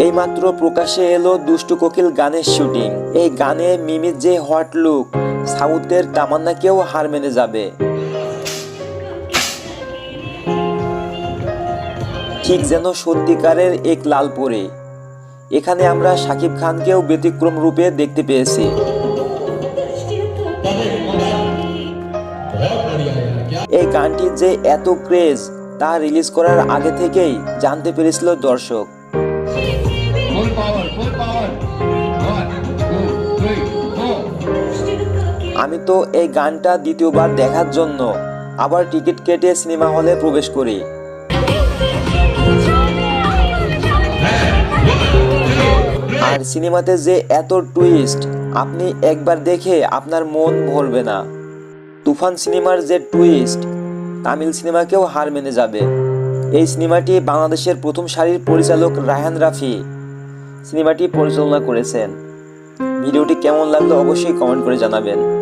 এইমাত্র প্রকাশে এলো দুষ্টু কোকিল গানের শুটিং। এই গানে মিমির যে হট লুক, সাউথের তামান্নাকেও হার মেনে যাবে। ঠিক যেন সত্যিকারের এক লালপুরে। এখানে আমরা শাকিব খানকেও ব্যতিক্রম রূপে দেখতে পেয়েছি। এই গানটি যে এত ক্রেজ তা রিলিজ করার আগে থেকেই জানতে পেরেছিল দর্শক। আমি তো এই গানটা দ্বিতীয়বার দেখার জন্য আবার টিকিট কেটে সিনেমা হলে প্রবেশ করি। আর সিনেমাতে যে এত টুইস্ট, আপনি একবার দেখে আপনার মন ভরবে না। তুফান সিনেমার যে টুইস্ট তামিল সিনেমাকেও হার মেনে যাবে। এই সিনেমাটি বাংলাদেশের প্রথম সারির পরিচালক রায়হান রাফি সিনেমাটি পরিচালনা করেছেন। ভিডিওটি কেমন লাগলো অবশ্যই কমেন্ট করে জানাবেন।